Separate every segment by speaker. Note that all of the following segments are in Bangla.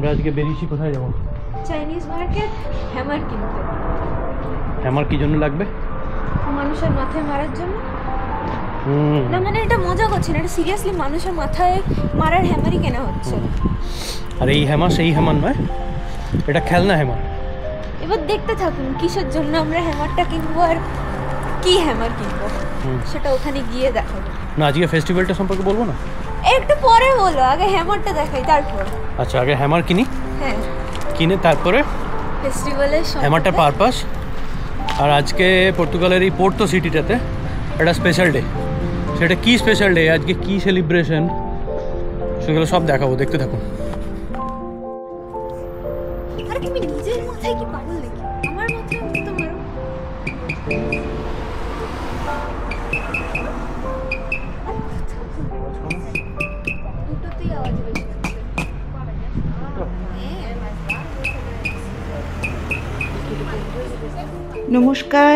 Speaker 1: আমরা আজকে বেরিয়েছি, কোথায় যাবো?
Speaker 2: চাইনিজ মার্কেট, হ্যামার কিনতে।
Speaker 1: হ্যামার কি জন্য লাগবে?
Speaker 2: মানুষের মাথায় মারার জন্য। না মানে এটা মজা করছে না, এটা সিরিয়াসলি মানুষের মাথায় মারার হ্যামারই কেনা হচ্ছে।
Speaker 1: আর এই হ্যামার সেই হ্যামার নয়, এটা খেলনা হ্যামার।
Speaker 2: এবার দেখতে থাকুন কিসের জন্য আমরা হ্যামারটা কিনবো আর কি হ্যামার কিনবো সেটা ওখানে গিয়ে দেখাবো।
Speaker 1: না আজকে ফেস্টিভ্যালটা সম্পর্কে বলবো না,
Speaker 2: একটু পরে বলো, আগে হ্যামারটা দেখাই তারপর।
Speaker 1: আচ্ছা আগে হ্যামার কিনি,
Speaker 2: হ্যাঁ
Speaker 1: কিনে তারপরে
Speaker 2: ফেস্টিভ্যালের
Speaker 1: হ্যামারটা পারপাস। আর আজকে পর্তুগালের এই পোর্তো সিটিটাতে একটা স্পেশাল ডে। সেটা কি স্পেশাল ডে, আজকে কি সেলিব্রেশন, সেগুলো সব দেখাবো, দেখতে থাকুন।
Speaker 2: আরে তুমি নিজের মাথায় কি পাগল নাকি? আমার মাথায় তো মারো। দুটোতেই আওয়াজ বেশি হচ্ছে।
Speaker 3: নমস্কার,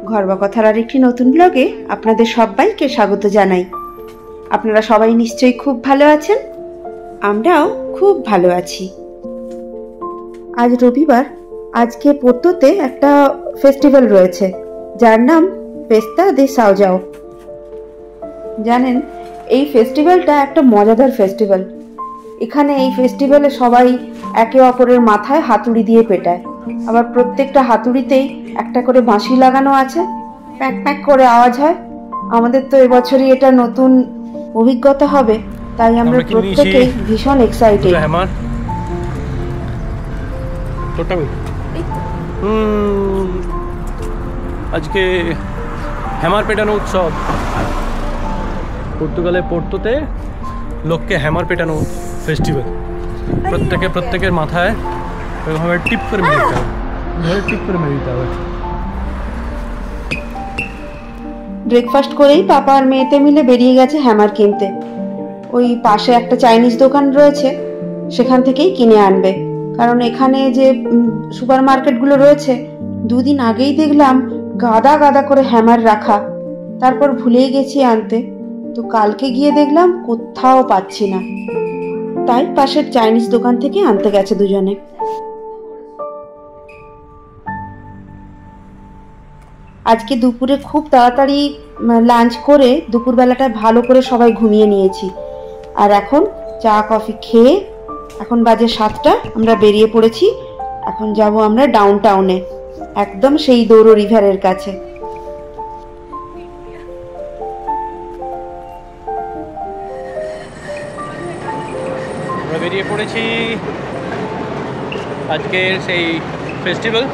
Speaker 3: ঘরোয়া কথার আরেকটি নতুন ব্লগে আপনাদের সবাইকে স্বাগত জানাই। আপনারা সবাই নিশ্চয়ই খুব ভালো আছেন, আমরাও খুব ভালো আছি। আজ রবিবার, আজকে পোর্তোতে একটা ফেস্টিভ্যাল রয়েছে যার নাম ফেস্তা দে সাও জাও। জানেন, এই ফেস্টিভ্যালটা একটা মজাদার ফেস্টিভ্যাল। এখানে এই ফেস্টিভ্যালে সবাই একে অপরের মাথায় হাতুড়ি দিয়ে পেটায়, আবার প্রত্যেকটা হাতুড়িতেই একটা করে বাঁশি লাগানো আছে, প্যাক প্যাক করে আওয়াজ হয়। আমাদের তো এবছরই এটা নতুন অভিজ্ঞতা হবে, তাই আমরা প্রত্যেকেই ভীষণ এক্সাইটেড।
Speaker 1: আজকে হ্যামার পেটানো উৎসব পর্তুগালের পোর্তোতে, লোককে হ্যামার পেটানো ফেস্টিভ্যাল। প্রত্যেকের মাথায় এরকমভাবে টিপ করে মেরে দিতে হবে, টিপ করে মেরে দিতে হবে।
Speaker 3: ব্রেকফাস্ট করেই পাপা আর মেয়েতে মিলে বেরিয়ে গেছে হ্যামার কিনতে। ওই পাশে একটা চাইনিজ দোকান রয়েছে, সেখান থেকেই কিনে আনবে। কারণ এখানে যে সুপার মার্কেটগুলো রয়েছে, দুদিন আগেই দেখলাম গাদা গাদা করে হ্যামার রাখা, তারপর ভুলেই গেছি আনতে। তো কালকে গিয়ে দেখলাম কোথাও পাচ্ছি না, তাই পাশের চাইনিজ দোকান থেকে আনতে গেছে দুজনে। আজকে দুপুরে খুব তাড়াতাড়ি লাঞ্চ করে দুপুরবেলাটা ভালো করে সবাই ঘুমিয়ে নিয়েছি। আর এখন চা কফি খেয়ে, এখন বাজে 7টা, আমরা বেরিয়ে পড়েছি। এখন যাব আমরা ডাউন টাউনে, একদম সেই দৌড়ো রিভারের কাছে।
Speaker 1: আমরা বেরিয়ে পড়েছি আজকের সেই ফেস্টিভ্যাল,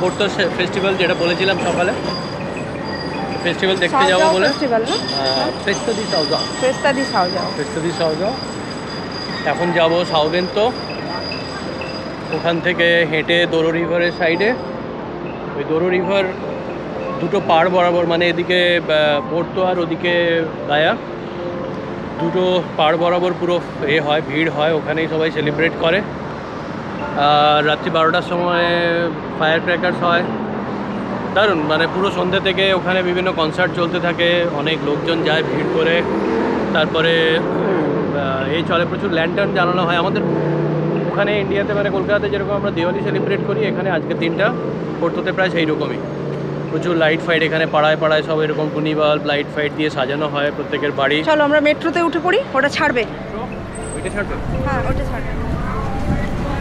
Speaker 1: পোর্তো ফেস্টিভ্যাল, যেটা বলেছিলাম সকালে ফেস্টিভ্যাল দেখতে যাবো বলে। ফেস্তা দি সাও জাও। এখন যাবো সাউভেন্তো, ওখান থেকে হেঁটে দোরো রিভারের সাইডে। ওই দোরো রিভার দুটো পাড় বরাবর, মানে এদিকে পোর্তো আর ওদিকে গায়া, দুটো পাড় বরাবর পুরো হয়, ভিড় হয়, ওখানেই সবাই সেলিব্রেট করে। আর রাত্রি 12টার সময় ফায়ার ক্র্যাকার্স হয়, দারুণ। মানে পুরো সন্ধ্যে থেকে ওখানে বিভিন্ন কনসার্ট চলতে থাকে, অনেক লোকজন যায় ভিড় করে। তারপরে এই চলে প্রচুর ল্যান্টার্ন জ্বালানো হয়। আমাদের ওখানে ইন্ডিয়াতে, মানে কলকাতাতে যেরকম আমরা দিওয়ালি সেলিব্রেট করি, এখানে আজকে দিনটা পোর্তোতে প্রায় সেই রকমই। প্রচুর লাইট ফাইট এখানে পাড়ায় পাড়ায় সব এরকম টুনি বাল্ব, লাইট ফাইট দিয়ে সাজানো হয় প্রত্যেকের বাড়ি।
Speaker 3: চলো আমরা মেট্রোতে উঠে পড়ি, ওটা ছাড়বে।
Speaker 1: ওইটা ছাড়বে?
Speaker 3: হ্যাঁ ওটা ছাড়বে,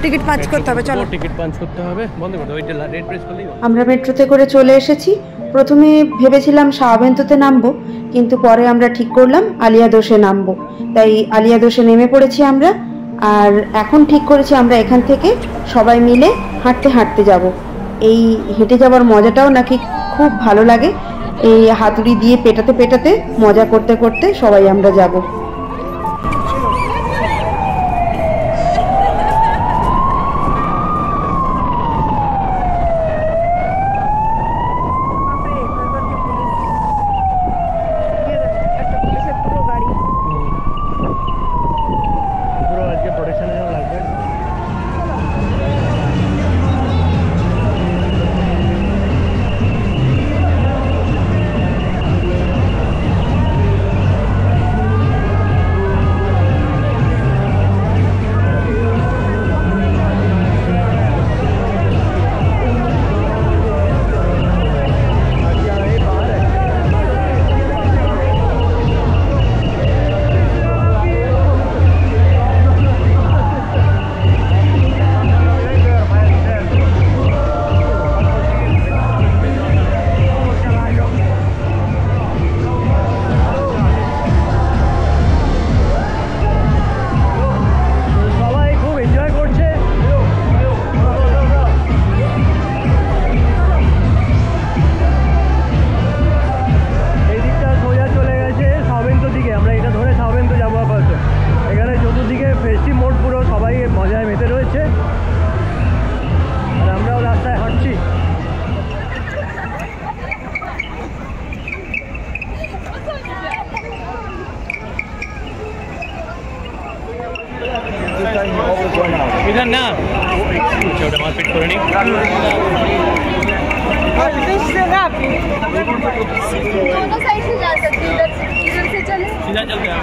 Speaker 3: টিকিট পাঞ্চ করতে হবে। চলো
Speaker 1: টিকিট পাঞ্চ করতে হবে, বন্ধ করতে হবে, রেড প্রেস করলেই।
Speaker 3: আমরা মেট্রোতে করে চলে এসেছি। প্রথমে ভেবেছিলাম সাওভেন্তোতে নামবো, কিন্তু পরে আমরা ঠিক করলাম আলিয়াদোসে নামবো, তাই আলিয়াদোসে নেমে পড়েছি আমরা। আর এখন ঠিক করেছি আমরা এখান থেকে সবাই মিলে হাঁটতে হাঁটতে যাব। এই হেঁটে যাওয়ার মজাটাও নাকি খুব ভালো লাগে, এই হাতুড়ি দিয়ে পেটাতে পেটাতে মজা করতে করতে সবাই আমরা যাব।
Speaker 1: যাচ্ছে আর আমরাও রাস্তায় হাঁটছি। इधर ना छोटा मारपीट करो नहीं
Speaker 2: दोनों साइड से जा सकते हैं, इधर से चले
Speaker 1: सीधा चलते हैं।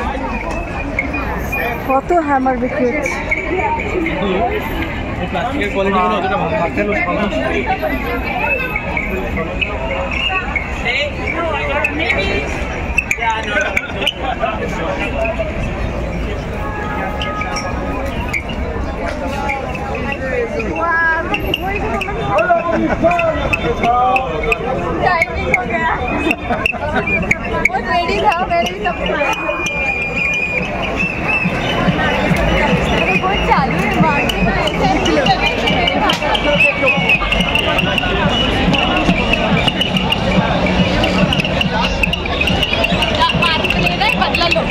Speaker 2: কত হ্যামার বিক্রি হচ্ছে।
Speaker 1: প্লাস্টিকের কোয়ালিটিগুলো অতটা ভালো থাকতে
Speaker 2: टाइमिंग हो गया बहुत रेडी था, मैंने भी सब बहुत चालू है मार्केट में बदला लो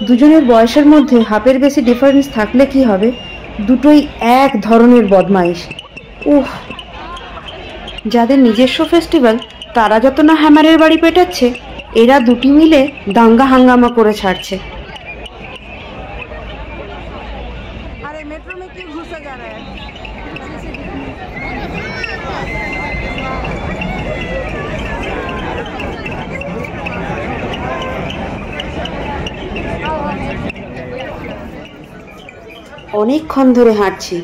Speaker 3: দুজনের বয়সের মধ্যে হাফের বেশি ডিফারেন্স থাকলে কি হবে, দুটোই এক ধরনের বদমাইশ। উফ, যাদের নিজস্ব ফেস্টিভ্যাল তারা যত না হ্যামারের বাড়ি পেটাচ্ছে, এরা দুটি মিলে দাঙ্গা হাঙ্গামা করে ছাড়ছে। আরে মেট্রো মে কি ঘুসে যা রহা হ্যায়? অনেকক্ষণ ধরে হাঁটছি,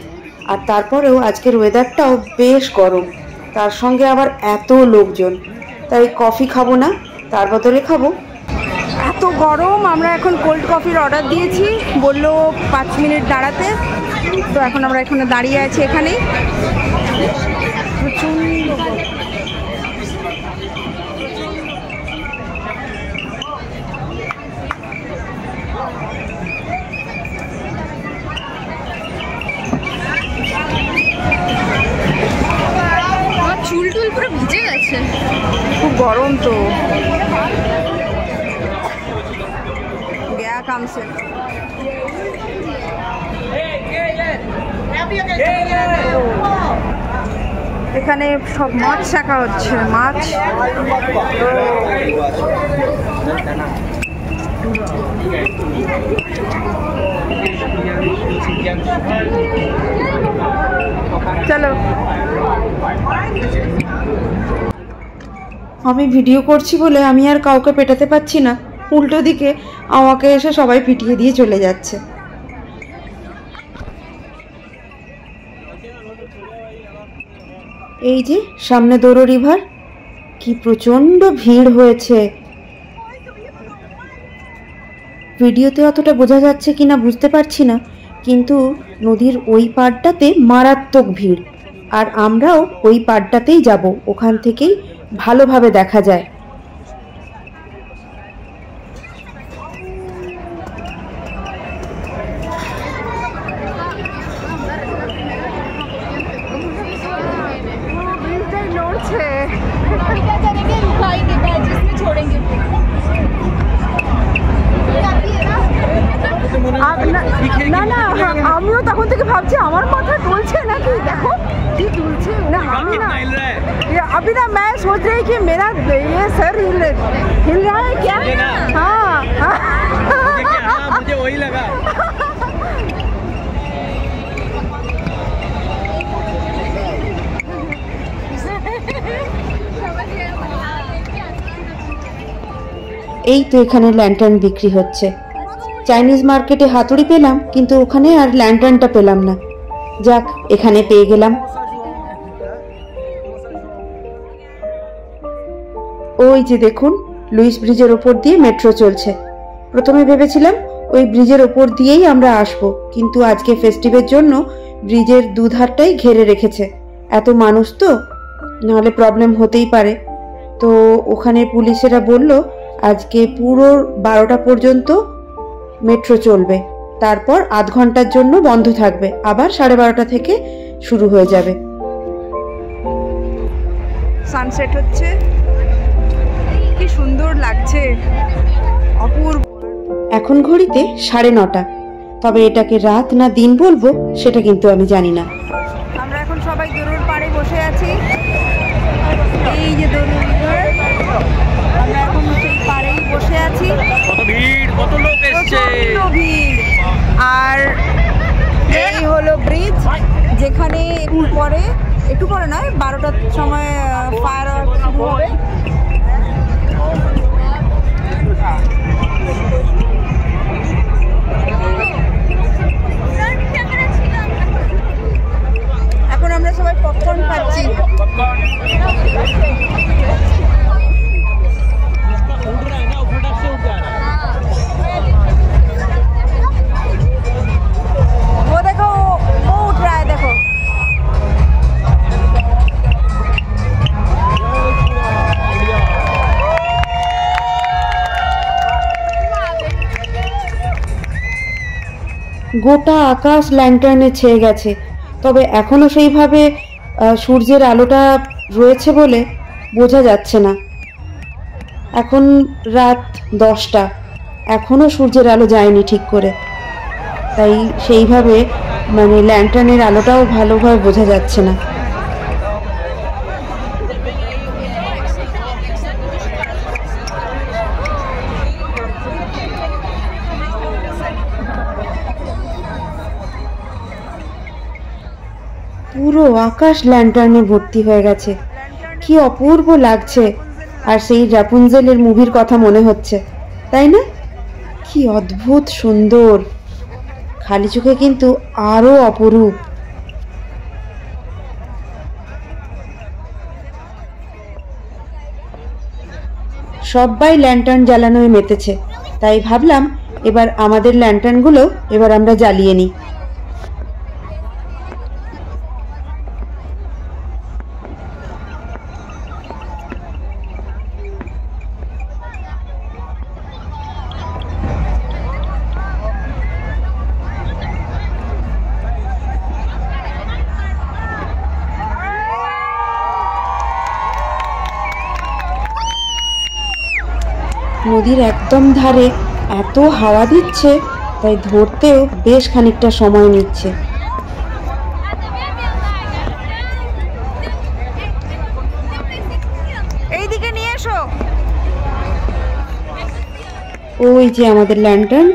Speaker 3: আর তারপরেও আজকের ওয়েদারটাও বেশ গরম, তার সঙ্গে আবার এত লোকজন, তাই কফি খাবো না, তার বদলে খাবো এত গরম। আমরা এখন কোল্ড কফির অর্ডার দিয়েছি, বললো 5 মিনিট দাঁড়াতে, তো এখন আমরা এখানে দাঁড়িয়ে আছি। এখানেই প্রচণ্ড
Speaker 2: চুল টুল পুরো ভিজে গেছে,
Speaker 3: খুব গরম তো। গয়া কাম সে এখানে সব মাছ শাখা হচ্ছে, মাছ। চলো, আমি ভিডিও করছি বলে আমি আর কাউকে পেটাতে পারছি না, উল্টো দিকে আমাকে এসে সবাই পিটিয়ে দিয়ে চলে যাচ্ছে। এই যে সামনে দৌড়ো রিভার, কি প্রচণ্ড ভিড় হয়েছে। ভিডিওতে অতটা বোঝা যাচ্ছে কিনা বুঝতে পারছি না, কিন্তু নদীর ওই পাড়টাতে মারাত্মক ভিড়, আর আমরাও ওই পাড়টাতেই যাব, ওখান থেকেই ভালোভাবে দেখা যায়। না না, আমিও তখন থেকে ভাবছি আমার মাথা তুলছে নাকি, দেখো কি তুলছে না। আমি না अभी ना मैं सोच रही कि मेरा ये सर हिल रहा है क्या? हाँ
Speaker 1: मुझे वही लगा। এই তো এখানে ল্যান্টার্ন বিক্রি হচ্ছে। চাইনিজ মার্কেটে হাতুড়ি পেলাম, কিন্তু ওখানে আর ল্যান্টার্নটা পেলাম না। যাক, এখানে পেয়ে গেলাম। ওই যে দেখুন, লুইস ব্রিজের ওপর দিয়ে মেট্রো চলছে। প্রথমে ভেবেছিলাম ওই ব্রিজের ওপর দিয়েই আমরা আসব, কিন্তু আজকে ফেস্টিভের জন্য ব্রিজের দুধারটাই ঘিরে রেখেছে। এত মানুষ তো, নাহলে প্রবলেম হতেই পারে। তো ওখানে পুলিশেরা বলল আজকে পুরো 12টা পর্যন্ত মেট্রো চলবে, তারপর আধ ঘন্টার জন্য বন্ধ থাকবে, আবার 12:30 থেকে শুরু হয়ে যাবে। সানসেট হচ্ছে, কি সুন্দর লাগছে।
Speaker 3: অপূর্ব। এখন ঘড়িতে 9:30, তবে এটাকে রাত না দিন বলবো সেটা কিন্তু আমি জানি না। আমরা এখন সবাই দোরুর পাড়ে বসে আছি। এই যে দোরুর, আমরা এখন সেই পাড়েই বসে আছি।
Speaker 1: কত ভিড়, কত লোক এসছে,
Speaker 3: ভিড়। আর এই হলো ব্রিজ, যেখানে একটু পরে নয় 12টার সময় ফায়ার শুরু হবে। এখন আমরা সবাই পপকর্ন খাচ্ছি। वो देखो, वो उठ रहा है, देखो। গোটা আকাশ ল্যান্টার্নে ছেয়ে গেছে, তবে এখনো সেইভাবে সূর্যের আলোটা রয়েছে বলে বোঝা যাচ্ছে না। এখন রাত 10টা, এখনো সূর্যের আলো যায়নি ঠিক করে, তাই সেইভাবে মানে ল্যান্টার্নের আলোটাও ভালোভাবে বোঝা যাচ্ছে না। পুরো আকাশ ল্যান্টার্নে ভর্তি হয়ে গেছে, কি অপূর্ব লাগছে। আর সেই র্যাপুনজেলের মুভির কথা মনে হচ্ছে, তাই না? কি অদ্ভুত সুন্দর, খালি চোখে কিন্তু আরো অপরূপ। সবাই ল্যান্টার্ন জ্বালানোয় মেতেছে, তাই ভাবলাম এবার আমাদের ল্যান্টার্নগুলো এবার আমরা জ্বালিয়ে নিই। নদীর একদম ধারে এত হাওয়া দিচ্ছে, তাই ধরতেও বেশ খানিকটা সময় নিচ্ছে। এইদিকে নিয়ে এসো। ওই যে আমাদের ল্যান্টার্ন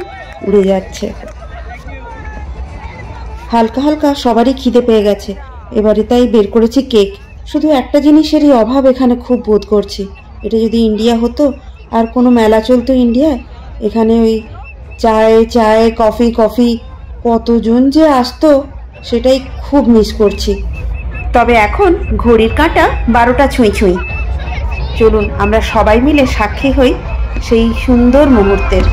Speaker 3: উড়ে যাচ্ছে। হালকা হালকা সবারই খিদে পেয়ে গেছে, এবারে তাই বের করেছি কেক। শুধু একটা জিনিসেরই অভাব এখানে খুব বোধ করছি। এটা যদি ইন্ডিয়া হতো, আর কোনো মেলা চলতো ইন্ডিয়ায়, এখানে ওই চায়ে চায়ে কফি কফি কতজন যে আসতো, সেটাই খুব মিস করছি। তবে এখন ঘড়ির কাঁটা 12টা ছুঁই ছুঁই। চলুন আমরা সবাই মিলে সাক্ষী হই সেই সুন্দর মুহূর্তের।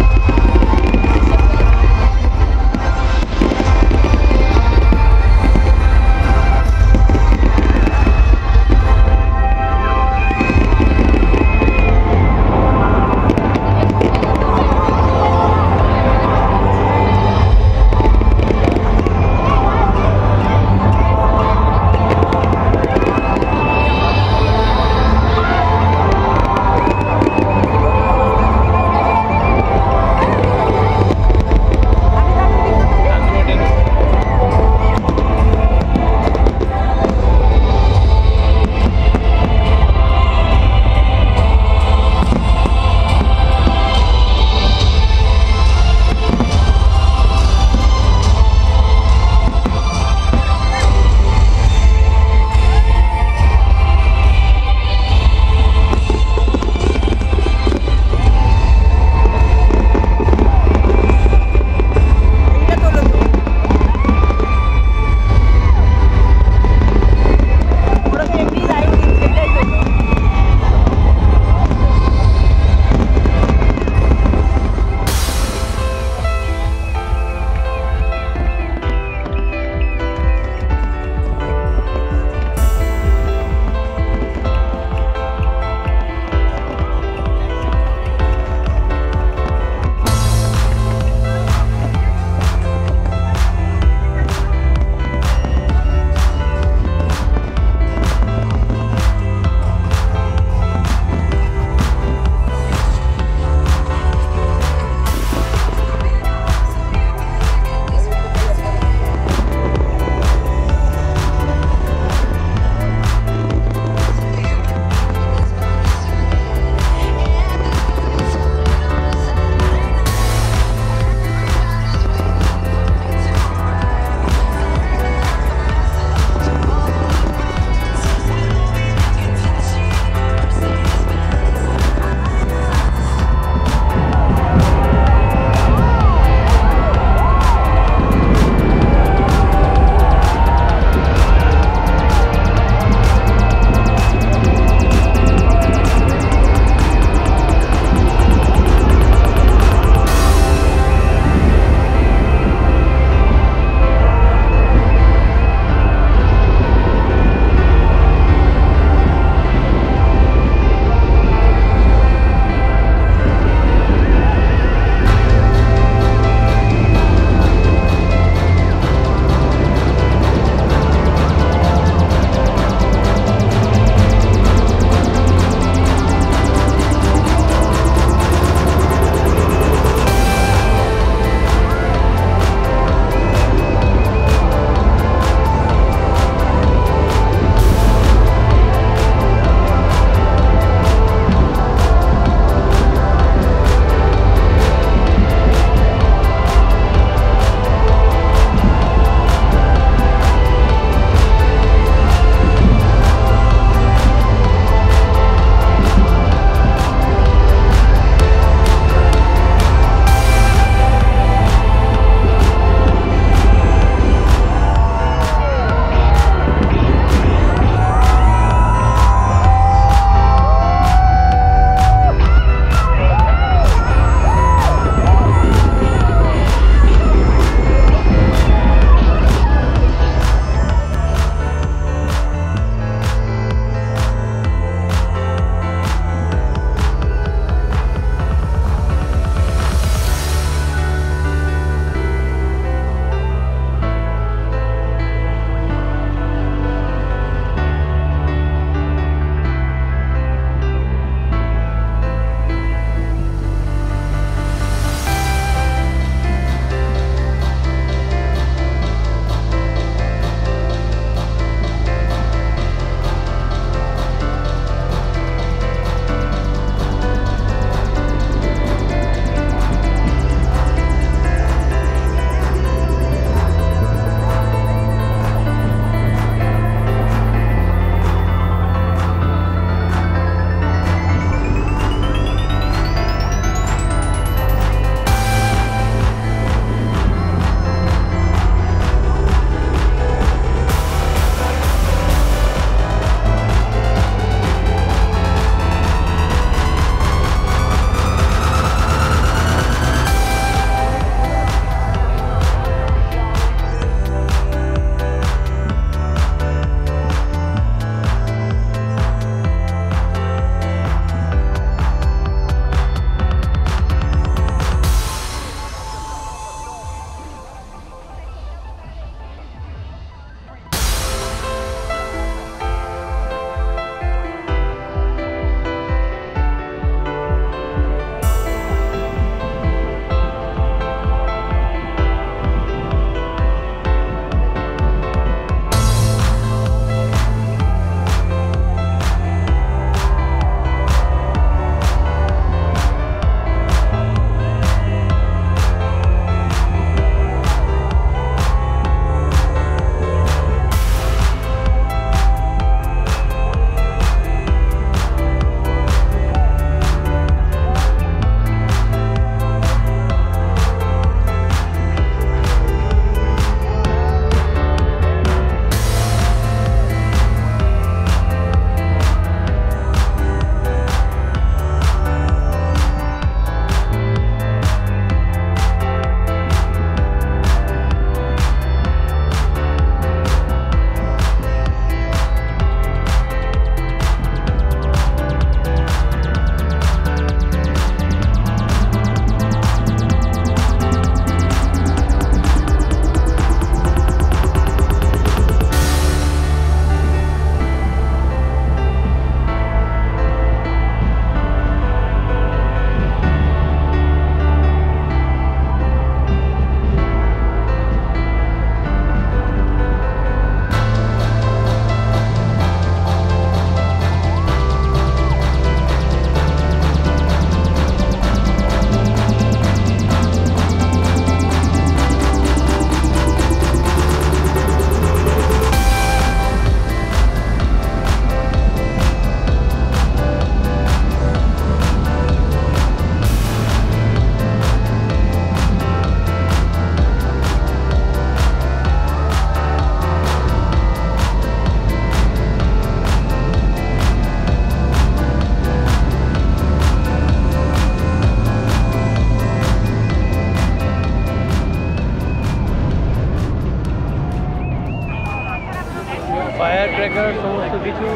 Speaker 1: কিছু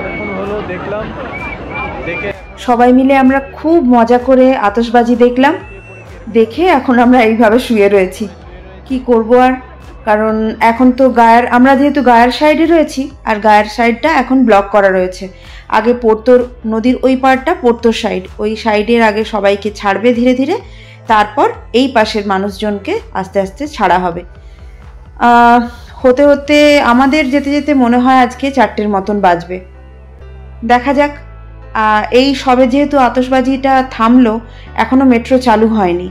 Speaker 1: এখন হলো দেখলাম, দেখে
Speaker 3: সবাই মিলে আমরা খুব মজা করে আতশবাজি দেখলাম, দেখে এখন আমরা এইভাবে শুয়ে রয়েছি। কি করব আর, কারণ এখন তো আমরা যেহেতু গায়ের সাইডে রয়েছি, আর গায়ের সাইডটা এখন ব্লক করা রয়েছে। আগে পোর্তোর নদীর ওই পাড়টা পোর্তোর সাইড, ওই সাইডের আগে সবাইকে ছাড়বে ধীরে ধীরে, তারপর এই পাশের মানুষজনকে আস্তে আস্তে ছাড়া হবে। হতে হতে আমাদের যেতে যেতে মনে হয় আজকে 4টের মতন বাজবে। দেখা যাক। এই সবে যেহেতু আতশবাজিটা থামলো, এখনও মেট্রো চালু হয়নি।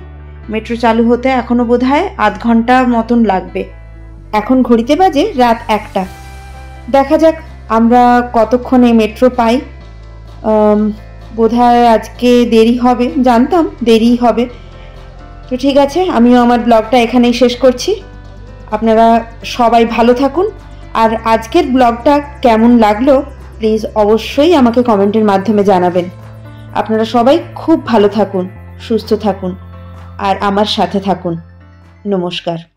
Speaker 3: মেট্রো চালু হতে এখনও বোধহয় আধ ঘন্টা মতন লাগবে। এখন ঘড়িতে বাজে রাত 1টা। দেখা যাক আমরা কতক্ষণে মেট্রো পাই। বোধহয় আজকে দেরি হবে, জানতাম দেরি হবে। তো ঠিক আছে, আমিও আমার ব্লগটা এখানেই শেষ করছি। আপনারা সবাই ভালো থাকুন, আর আজকের ব্লগটা কেমন লাগলো প্লিজ অবশ্যই আমাকে কমেন্টের মাধ্যমে জানাবেন। আপনারা সবাই খুব ভালো থাকুন, সুস্থ থাকুন, আর আমার সাথে থাকুন। নমস্কার।